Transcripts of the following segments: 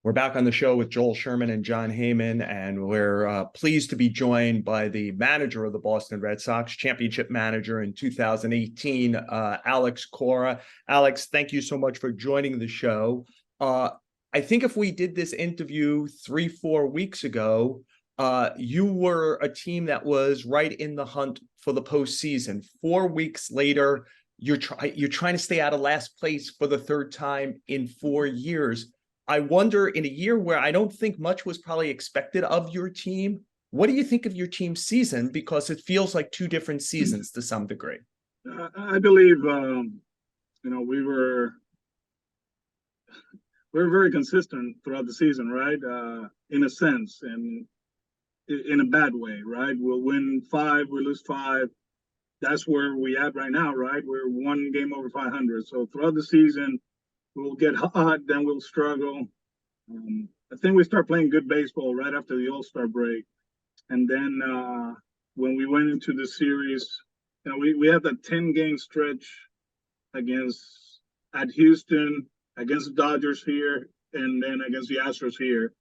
We're back on the show with Joel Sherman and John Heyman, and we're pleased to be joined by the manager of the Boston Red Sox, championship manager in 2018, Alex Cora. Alex, thank you so much for joining the show. I think if we did this interview 3-4 weeks ago, you were a team that was right in the hunt for the postseason. 4 weeks later, you're trying to stay out of last place for the third time in 4 years. I wonder, in a year where I don't think much was probably expected of your team, what do you think of your team's season? Because it feels like two different seasons to some degree. I believe, we were very consistent throughout the season, right? In a sense, and in a bad way, right? We'll win 5, we lose 5. That's where we at right now, right? We're 1 game over 500. So throughout the season, we'll get hot, then we'll struggle. I think we start playing good baseball right after the All-Star break. And then when we went into the series, we had that 10-game stretch at Houston, against the Dodgers here, and then against the Astros here.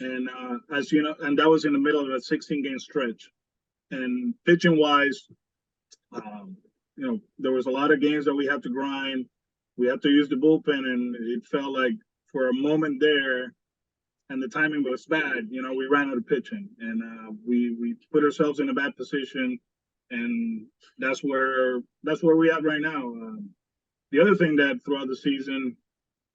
And as you know, and that was in the middle of a 16-game stretch. And pitching-wise, there was a lot of games that we had to grind. We had to use the bullpen, and it felt like for a moment there, and the timing was bad. We ran out of pitching, and we put ourselves in a bad position, and that's where we at right now. The other thing that throughout the season,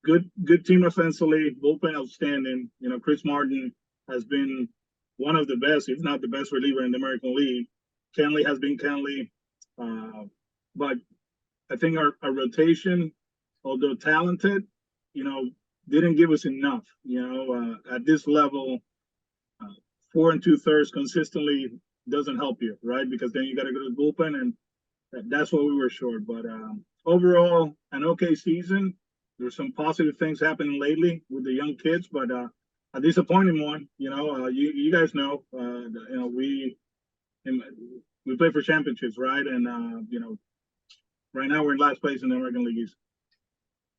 good team offensively, bullpen outstanding. Chris Martin has been one of the best, if not the best reliever in the American League. Kenley has been Kenley, but I think our rotation, although talented, didn't give us enough. At this level, 4 2/3 consistently doesn't help you, right? Because then you got to go to the bullpen, and that's what we were short. But overall, an okay season. There's some positive things happening lately with the young kids, but a disappointing one. You guys know, we play for championships, right? And right now we're in last place in the American League East.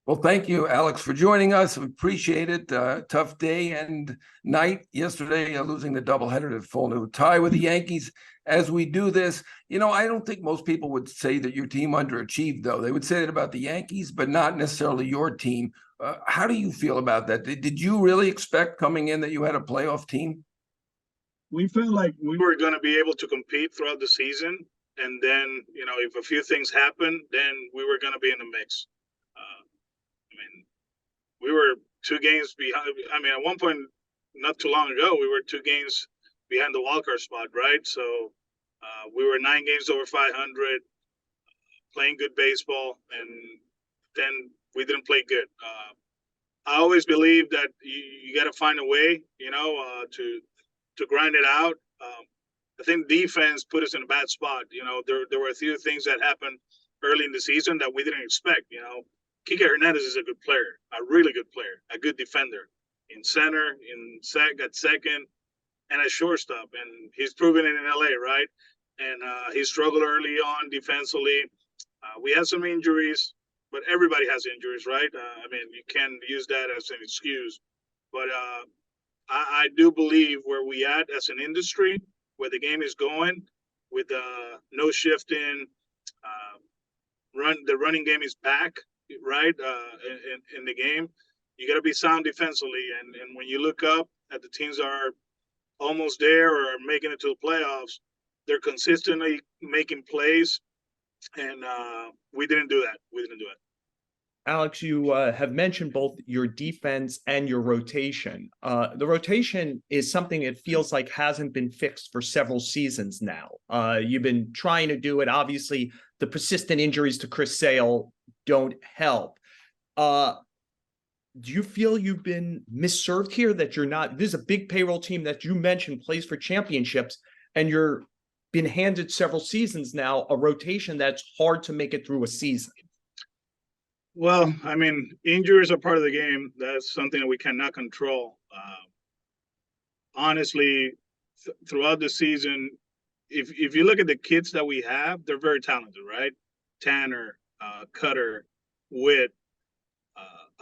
Well, thank you, Alex, for joining us. We appreciate it. Tough day and night yesterday, losing the doubleheader to full new tie with the Yankees. As we do this, I don't think most people would say that your team underachieved, though. They would say that about the Yankees, but not necessarily your team. How do you feel about that? Did you really expect coming in that you had a playoff team? We felt like we were going to be able to compete throughout the season. And then, if a few things happened, then we were going to be in the mix. We were 2 games behind. At one point, not too long ago, we were 2 games behind the wildcard spot, right? So we were 9 games over 500, playing good baseball, and then we didn't play good. I always believe that you got to find a way, to grind it out. I think defense put us in a bad spot. There were a few things that happened early in the season that we didn't expect. Kike Hernandez is a good player, a really good player, a good defender in center, at second, and at shortstop. And he's proven it in LA, right? And he struggled early on defensively. We had some injuries, but everybody has injuries, right? You can't use that as an excuse. But I do believe where we at as an industry, where the game is going, with no shifting, the running game is back, right? In the game, you got to be sound defensively, and when you look up at the teams that are almost there or are making it to the playoffs, they're consistently making plays, and we didn't do that. Alex, you have mentioned both your defense and your rotation. The rotation is something it feels like hasn't been fixed for several seasons now. You've been trying to do it. Obviously, the persistent injuries to Chris Sale don't help. Do you feel you've been misserved here, that you're not? This is a big payroll team that you mentioned plays for championships, and you're been handed several seasons now a rotation that's hard to make it through a season. Well, injuries are part of the game. That's something that we cannot control. Honestly, throughout the season, if you look at the kids that we have, they're very talented, right? Tanner, Cutter, Witt.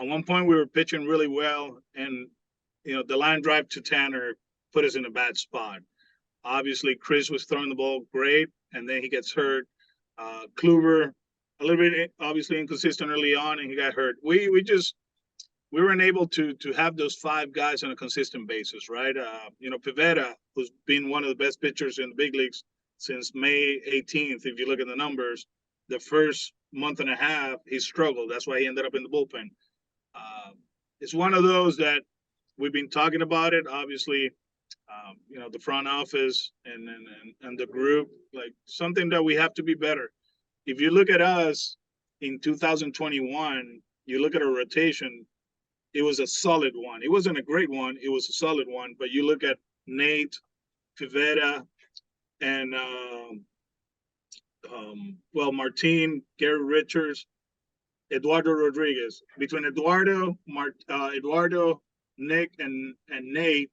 At one point, we were pitching really well, and the line drive to Tanner put us in a bad spot. Obviously, Chris was throwing the ball great, and then he gets hurt. Kluber, a little bit obviously inconsistent early on, and he got hurt. We weren't able to have those five guys on a consistent basis, right? Pivetta, who's been one of the best pitchers in the big leagues since May 18th, if you look at the numbers, the first month and a half, he struggled. That's why he ended up in the bullpen. It's one of those that we've been talking about it, obviously, the front office and the group, like something that we have to be better. If you look at us in 2021, you look at our rotation, it was a solid one. It wasn't a great one. It was a solid one. But you look at Nate, Pivetta, and Martin, Gary Richards, Eduardo Rodriguez. Between Eduardo, Nick, and Nate,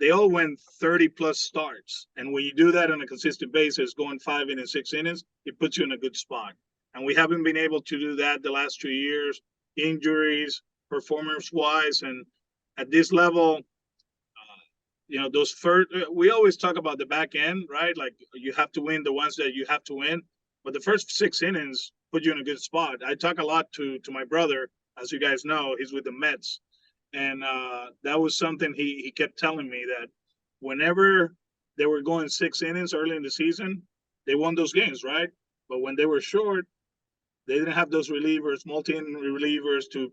they all went 30-plus starts. And when you do that on a consistent basis, going 5 innings, 6 innings, it puts you in a good spot. And we haven't been able to do that the last 2 years. Injuries, performance-wise, and at this level, those first, we always talk about the back end, right? Like you have to win the ones that you have to win, but the first 6 innings put you in a good spot. I talk a lot to my brother, as you guys know, he's with the Mets, and that was something he kept telling me, that whenever they were going 6 innings early in the season, they won those games, right? But when they were short, they didn't have those relievers, multi-inning relievers to,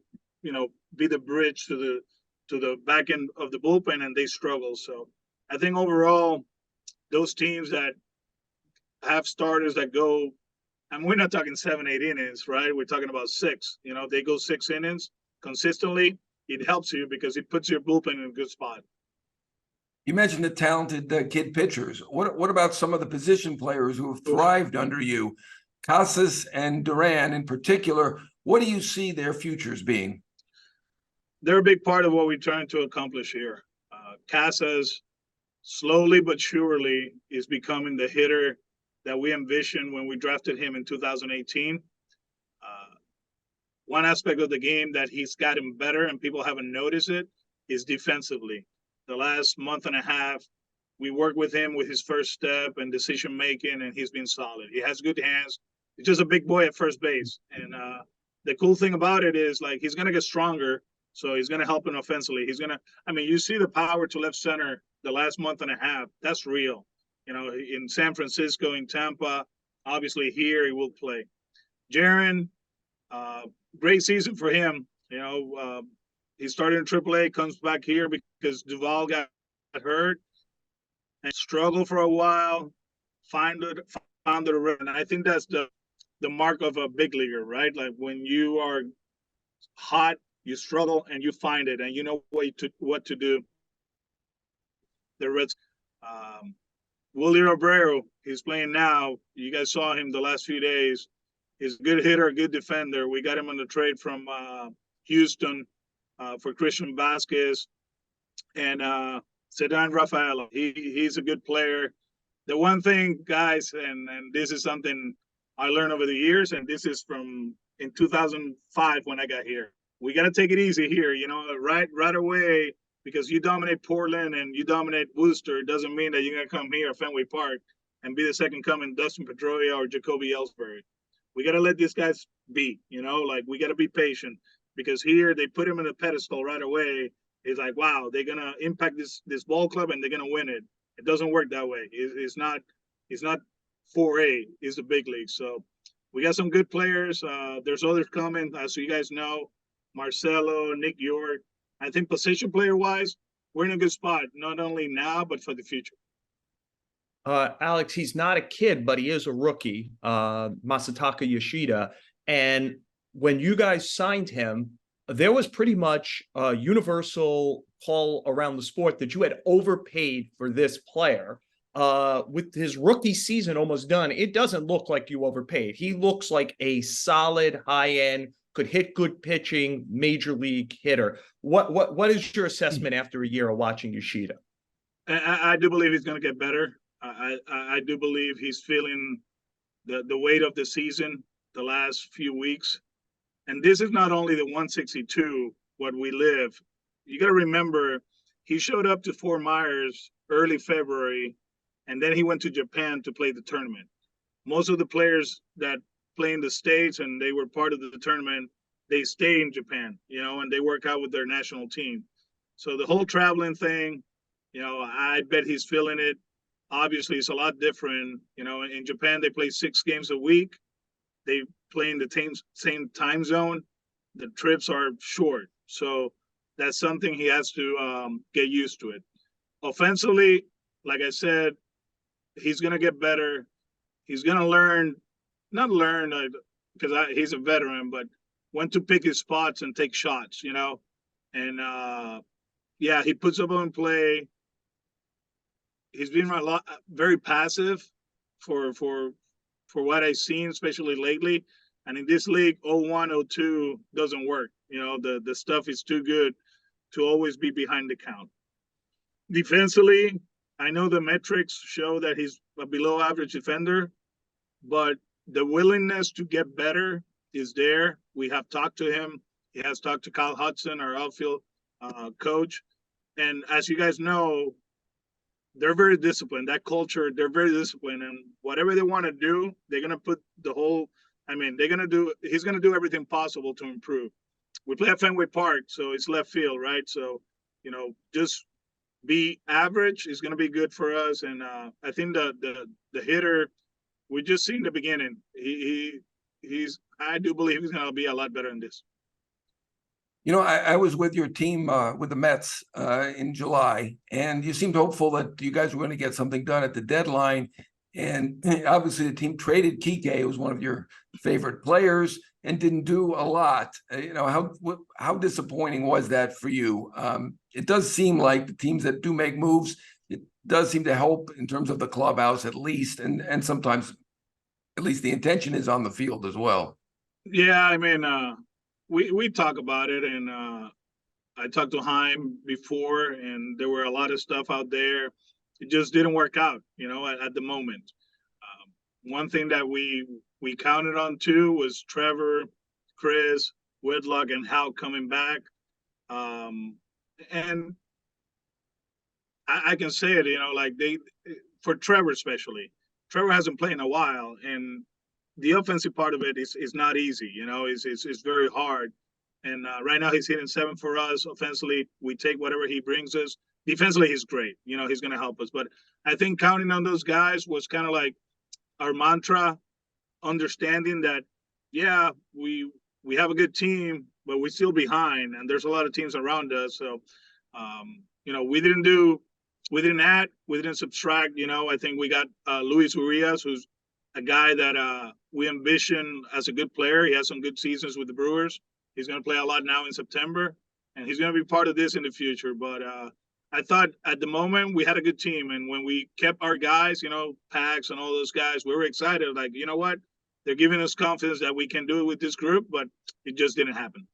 be the bridge to the back end of the bullpen, and they struggle. So I think overall, those teams that have starters that go, and we're not talking 7, 8 innings, right? We're talking about 6. They go 6 innings consistently. It helps you because it puts your bullpen in a good spot. You mentioned the talented kid pitchers. What about some of the position players who have thrived under you? Casas and Duran in particular, what do you see their futures being? They're a big part of what we're trying to accomplish here. Casas, slowly but surely, is becoming the hitter that we envisioned when we drafted him in 2018. One aspect of the game that he's gotten better and people haven't noticed it is defensively. The last month and a half, we worked with him with his first step and decision making, and he's been solid. He has good hands. He's just a big boy at first base. And the cool thing about it is, like, he's going to get stronger, so he's going to help him offensively. You see the power to left center the last month and a half. That's real. In San Francisco, in Tampa, obviously here he will play. Jaron, great season for him. He started in AAA, comes back here because Duvall got hurt and struggled for a while, found it. And I think that's the mark of a big leaguer, right? Like when you are hot, you struggle and you find it, and you know what to do. The Reds, Willie Obrero, he's playing now. You guys saw him the last few days. He's a good hitter, a good defender. We got him on the trade from Houston for Christian Vasquez and Sedan Rafaela. He's a good player. The one thing, guys, and this is something I learned over the years, and this is from in 2005 when I got here. We got to take it easy here, right away, because you dominate Portland and you dominate Worcester. It doesn't mean that you're going to come here at Fenway Park and be the second coming Dustin Pedroia or Jacoby Ellsbury. We got to let these guys be, we got to be patient, because here they put him in a pedestal right away. It's like, wow, they're going to impact this ball club and they're going to win it. It doesn't work that way. It's not 4A, it's the big league. So we got some good players. There's others coming, as you guys know, Marcelo, Nick York. I think position player-wise, we're in a good spot, not only now, but for the future. Alex, he's not a kid, but he is a rookie, Masataka Yoshida. And when you guys signed him, there was pretty much a universal call around the sport that you had overpaid for this player. With his rookie season almost done, it doesn't look like you overpaid. He looks like a solid, high-end, could hit good pitching, major league hitter. What is your assessment after a year of watching Yoshida? I do believe he's going to get better. I do believe he's feeling the weight of the season the last few weeks. And this is not only the 162, what we live. you got to remember, he showed up to Fort Myers early February, and then he went to Japan to play the tournament. Most of the players that play in the States and they were part of the tournament, they stay in Japan, and they work out with their national team. So the whole traveling thing, I bet he's feeling it. Obviously, it's a lot different. In Japan, they play 6 games a week. They play in the same time zone. The trips are short. So that's something he has to get used to it. Offensively, like I said, he's going to get better. He's going to not learn because he's a veteran, but when to pick his spots and take shots, And yeah, he puts up on play. He's been very passive for what I've seen, especially lately. And in this league, 0-1, 0-2 doesn't work. The stuff is too good to always be behind the count. Defensively, I know the metrics show that he's a below average defender, but the willingness to get better is there. We have talked to him. He has talked to Kyle Hudson, our outfield coach. And as you guys know, they're very disciplined. That culture, they're very disciplined. And whatever they want to do, they're going to put he's going to do everything possible to improve. We play at Fenway Park, so it's left field, right? So, just be average is going to be good for us. And I think the hitter, we just seen the beginning. I do believe he's going to be a lot better in this. I was with your team with the Mets in July, and you seemed hopeful that you guys were going to get something done at the deadline. And obviously, the team traded Kike, who was one of your favorite players, and didn't do a lot. How disappointing was that for you? It does seem like the teams that do make moves, it does seem to help in terms of the clubhouse at least, and sometimes at least the intention is on the field as well. Yeah, we talk about it, and I talked to Heyman before, and there were a lot of stuff out there. It just didn't work out, at the moment. One thing that we counted on too was Trevor, Chris, Whitlock, and Hal coming back. And I can say it, for Trevor especially. Trevor hasn't played in a while, and the offensive part of it is not easy. It's very hard. And right now he's hitting 7 for us. Offensively, we take whatever he brings us. Defensively, he's great. He's going to help us. But I think counting on those guys was kind of like our mantra, understanding that, yeah, we have a good team, but we're still behind, and there's a lot of teams around us. So, we didn't add, we didn't subtract. I think we got Luis Urias, who's a guy that we ambition as a good player. He has some good seasons with the Brewers. He's going to play a lot now in September, and he's going to be part of this in the future. But I thought at the moment we had a good team, and when we kept our guys, Pax and all those guys, we were excited. Like, you know what? They're giving us confidence that we can do it with this group, but it just didn't happen.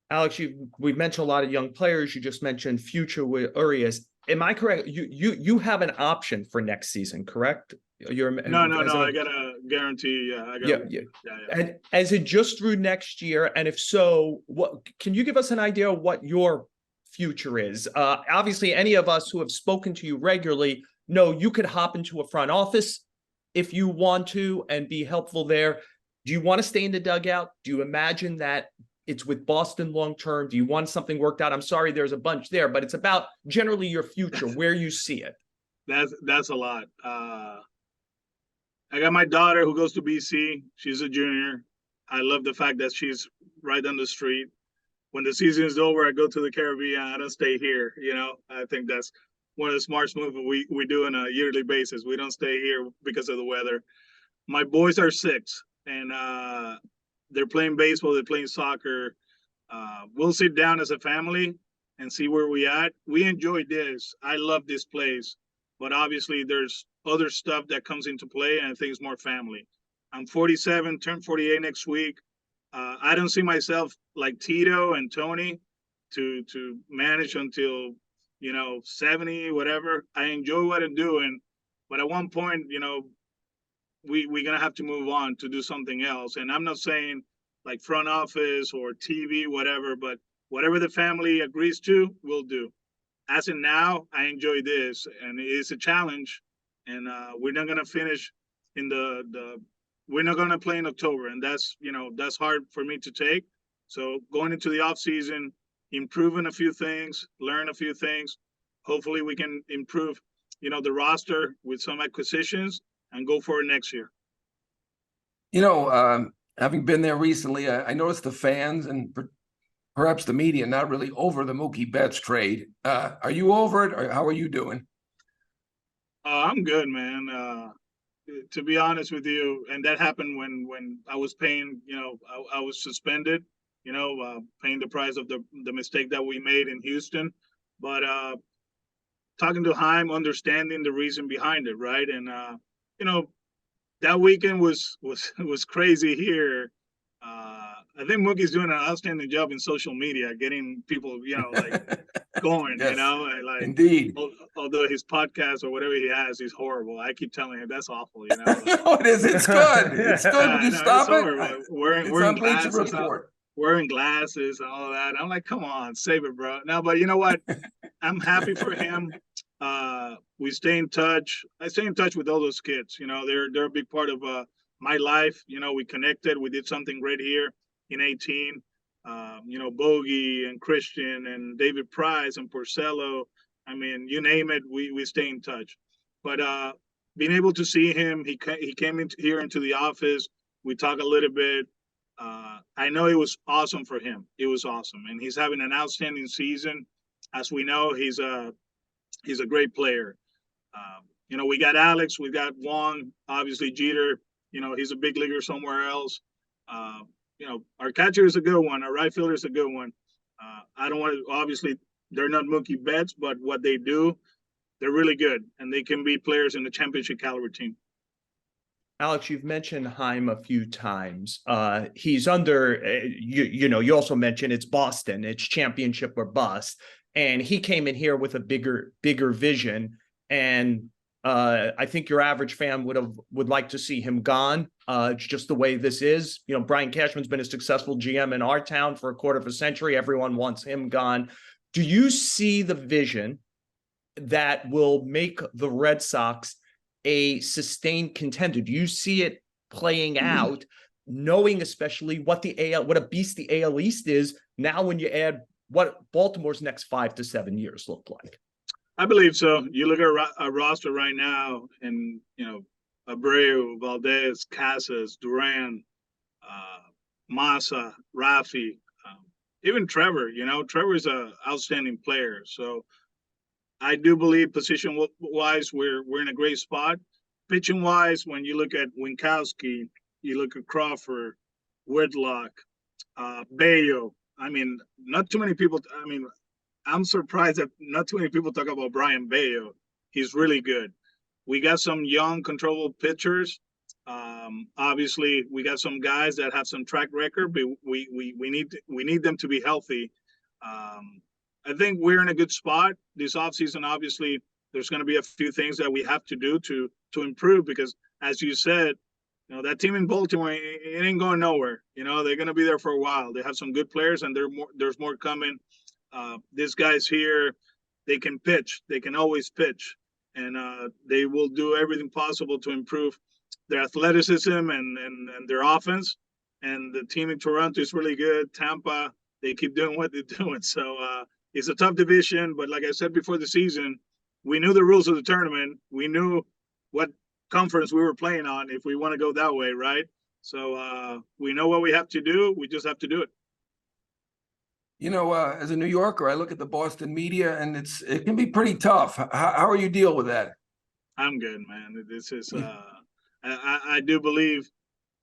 Alex, we've mentioned a lot of young players. You just mentioned future with Urias. Am I correct? You have an option for next season, correct? No. I got a guarantee. Yeah. And is it just through next year? And if so, what can you give us an idea of what your future is? Obviously, any of us who have spoken to you regularly know you could hop into a front office if you want to and be helpful there. Do you want to stay in the dugout? Do you imagine that it's with Boston long term? Do you want something worked out? I'm sorry, there's a bunch there, but it's about generally your future, where you see it. That's a lot. I got my daughter who goes to BC. She's a junior. I love the fact that she's right down the street. When the season is over, I go to the Caribbean. I don't stay here. I think that's one of the smartest moves we do on a yearly basis. We don't stay here because of the weather. My boys are 6, and they're playing baseball. They're playing soccer. We'll sit down as a family and see where we at. We enjoy this. I love this place, but obviously there's other stuff that comes into play, and I think it's more family. I'm 47, turn 48 next week. I don't see myself like Tito and Tony to manage until 70, whatever. I enjoy what I'm doing, but at one point, we're gonna have to move on to do something else. And I'm not saying like front office or TV, whatever, but whatever the family agrees to, we'll do. As in now, I enjoy this, and it's a challenge, and we're not gonna finish in the we're not gonna play in October, and that's hard for me to take. So going into the off season, improving a few things, learn a few things. Hopefully, we can improve, the roster with some acquisitions and go for it next year. Having been there recently, I noticed the fans and perhaps the media not really over the Mookie Betts trade. Are you over it, or how are you doing? I'm good, man. To be honest with you, and that happened when I was paying. I was suspended. Paying the price of the mistake that we made in Houston. But talking to Heim, understanding the reason behind it, right? And that weekend was crazy here. I think Mookie's doing an outstanding job in social media, getting people, going, Yes, like indeed. Although his podcast or whatever he has is horrible. I keep telling him that's awful, No, it is. It's good. It's good. Would you stop it? Wearing on Bleacher glasses, Report. wearing glasses and all that. I'm like, come on, save it, bro. No, but you know what? I'm happy for him. We stay in touch. I stay in touch with all those kids. They're a big part of my life. We connected. We did something great here in 18. Bogey and Christian and David Price and Porcello. I mean, you name it, we stay in touch. But being able to see him, he came into the office. We talk a little bit. I know it was awesome for him. It was awesome, and he's having an outstanding season. As we know, he's a great player. We got Alex, we got Wong, obviously Jeter. He's a big leaguer somewhere else. Our catcher is a good one. Our right fielder is a good one. I don't want to, obviously, they're not Mookie Betts, but what they do, they're really good, and they can be players in the championship caliber team. Alex, you've mentioned Heim a few times. He's under, you also mentioned it's Boston, it's championship or bust. And he came in here with a bigger vision. And I think your average fan would like to see him gone. It's just the way this is. Brian Cashman's been a successful GM in our town for a quarter of a century. Everyone wants him gone. Do you see the vision that will make the Red Sox a sustained contender? Do you see it playing out, knowing especially what a beast the AL East is now when you add what Baltimore's next 5 to 7 years look like? I believe so. You look at our roster right now, and Abreu, Valdez, Casas, Duran, Massa, Rafi, even Trevor. Trevor's an outstanding player. So I do believe position-wise, we're in a great spot. Pitching-wise, when you look at Winkowski, you look at Crawford, Whitlock, Bayo. I mean, not too many people. I mean, I'm surprised that not too many people talk about Brian Bayo. He's really good. We got some young, controllable pitchers. Obviously, we got some guys that have some track record, but we need them to be healthy. I think we're in a good spot this offseason. Obviously, there's going to be a few things that we have to do to improve because, as you said, that team in Baltimore, it ain't going nowhere. They're going to be there for a while. They have some good players, and there's more coming. These guys here, they can pitch. They can always pitch, and they will do everything possible to improve their athleticism and their offense. And the team in Toronto is really good. Tampa, they keep doing what they're doing. So it's a tough division, but like I said before the season, we knew the rules of the tournament. We knew what conference we were playing on if we want to go that way, right? So we know what we have to do. We just have to do it. As a New Yorker, I look at the Boston media, and it can be pretty tough. How are you deal with that? I'm good, man. This is I do believe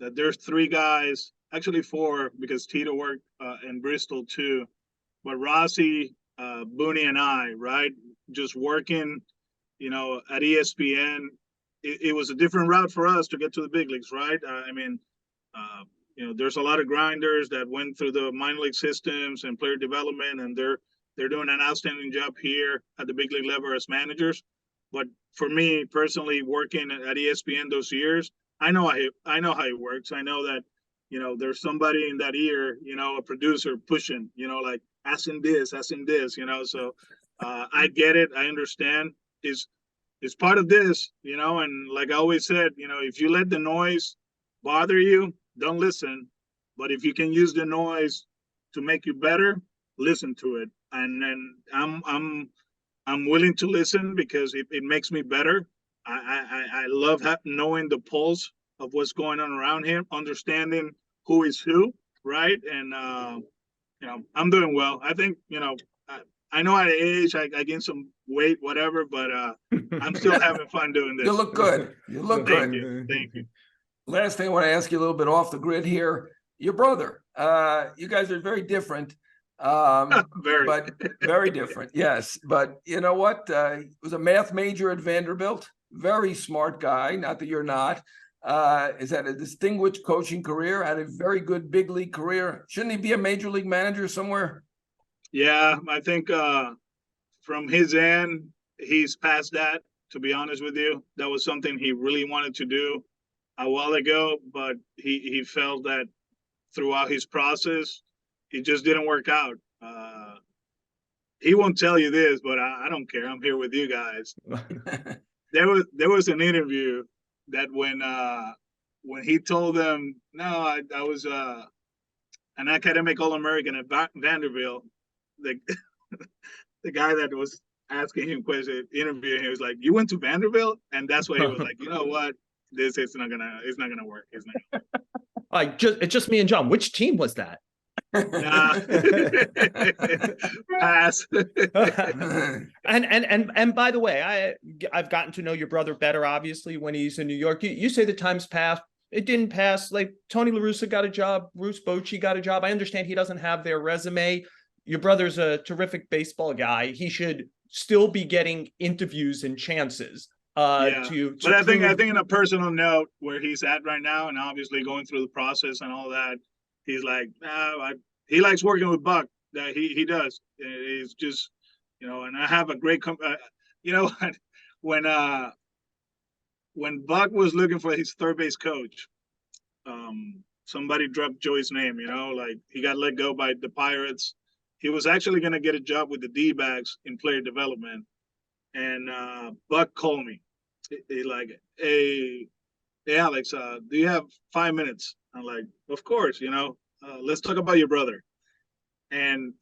that there's 3 guys, actually 4, because Tito worked in Bristol too. But Rossi, Booney, and I, right, just working, at ESPN. It was a different route for us to get to the big leagues, right? There's a lot of grinders that went through the minor league systems and player development, and they're doing an outstanding job here at the big league level as managers. But for me personally, working at ESPN those years, I know how it works. I know that there's somebody in that ear, a producer pushing, like asking this, you know. So I get it. I understand. It's part of this, you know. And like I always said, you know, if you let the noise bother you, don't listen. But if you can use the noise to make you better, listen to it. And then I'm willing to listen because it makes me better. I love knowing the pulse of what's going on around him, understanding who is who, right? And you know, I'm doing well. I think, you know, I know at age I gained some weight, whatever, but I'm still having fun doing this. You look good. You look good. Thank you. Last thing I want to ask you a little bit off the grid here. Your brother, you guys are very different. Very. But very different. Yes. But you know what? He was a math major at Vanderbilt. Very smart guy. Not that you're not. Has had a distinguished coaching career, had a very good big league career. Shouldn't he be a major league manager somewhere? Yeah, I think from his end, he's past that, to be honest with you. That was something he really wanted to do a while ago, but he felt that throughout his process, it just didn't work out. He won't tell you this, but I don't care. I'm here with you guys. There was an interview that when he told them, no, I was an academic All-American at Vanderbilt, the the guy that was asking him questions, interviewing him, was like, "You went to Vanderbilt?" And that's why he was like, "You know what? It's not gonna work. It's not." It's just me and John. Which team was that? Nah. Pass. And by the way, I've gotten to know your brother better, obviously, when he's in New York. You say the time's passed. It didn't pass. Like Tony La Russa got a job, Bruce Bochy got a job. I understand he doesn't have their resume. Your brother's a terrific baseball guy. He should still be getting interviews and chances. But I think in a personal note, where he's at right now, and obviously going through the process and all that, he's like, he likes working with Buck. That he does. It's just, you know, and I have a great, you know, when Buck was looking for his third base coach, somebody dropped Joey's name. You know, like he got let go by the Pirates. He was actually going to get a job with the D-backs in player development. And Buck called me. He like, hey, Alex, do you have 5 minutes? I'm like, of course, you know, let's talk about your brother. And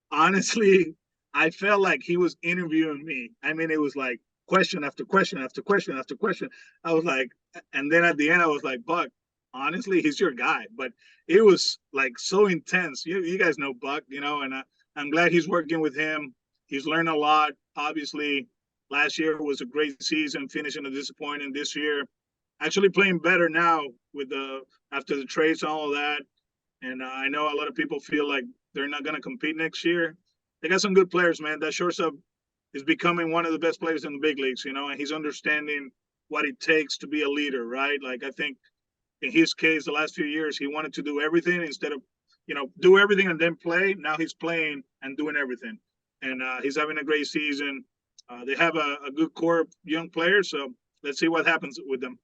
honestly, I felt like he was interviewing me. I mean, it was like question after question after question after question. I was like, and then at the end, I was like, Buck, honestly, he's your guy. But it was like so intense. You guys know Buck, you know, and I'm glad he's working with him. He's learned a lot. Obviously, last year was a great season, finishing a disappointing this year. Actually playing better now with after the trades and all of that. And I know a lot of people feel like they're not going to compete next year. They got some good players, man. That shortstop is becoming one of the best players in the big leagues, you know, and he's understanding what it takes to be a leader, right? Like I think in his case, the last few years, he wanted to do everything instead of, you know, do everything and then play. Now he's playing and doing everything. And he's having a great season. They have a good core of young players, so let's see what happens with them.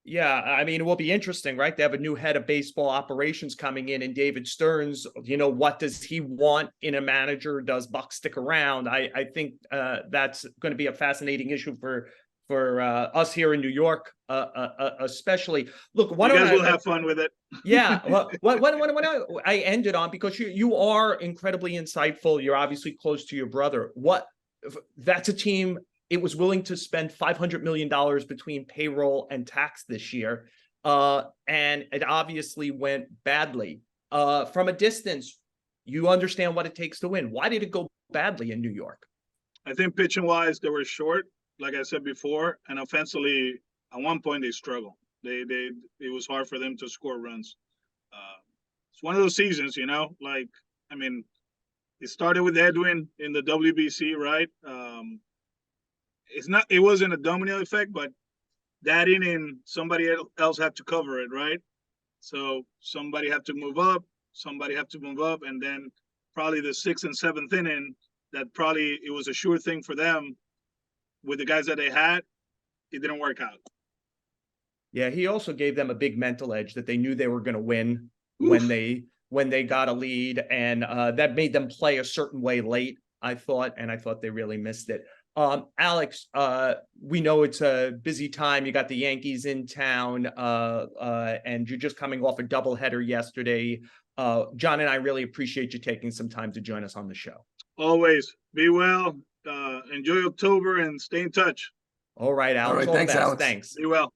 Yeah, I mean, it will be interesting, right? They have a new head of baseball operations coming in David Stearns. You know, what does he want in a manager? Does Buck stick around? I think that's going to be a fascinating issue for us here in New York, especially. Look, you guys will have fun with it. Yeah, well, what I ended on, because you are incredibly insightful. You're obviously close to your brother. That's a team. It was willing to spend $500 million between payroll and tax this year. And it obviously went badly. From a distance, you understand what it takes to win. Why did it go badly in New York? I think pitching wise, they were short, like I said before, and offensively, at one point they struggled. It was hard for them to score runs. It's one of those seasons, you know, like, I mean, it started with Edwin in the WBC, right? It wasn't a domino effect, but that inning, somebody else had to cover it, right? So somebody had to move up, and then probably the 6th and 7th inning, that probably it was a sure thing for them with the guys that they had. It didn't work out. Yeah, he also gave them a big mental edge that they knew they were going to win when they when they got a lead, and that made them play a certain way late, I thought, and I thought they really missed it. Alex, we know it's a busy time. You got the Yankees in town, and you're just coming off a doubleheader yesterday. John and I really appreciate you taking some time to join us on the show. Always be well, enjoy October, and stay in touch. All right, Alex. All right, thanks, the best. Alex. Thanks. Be well.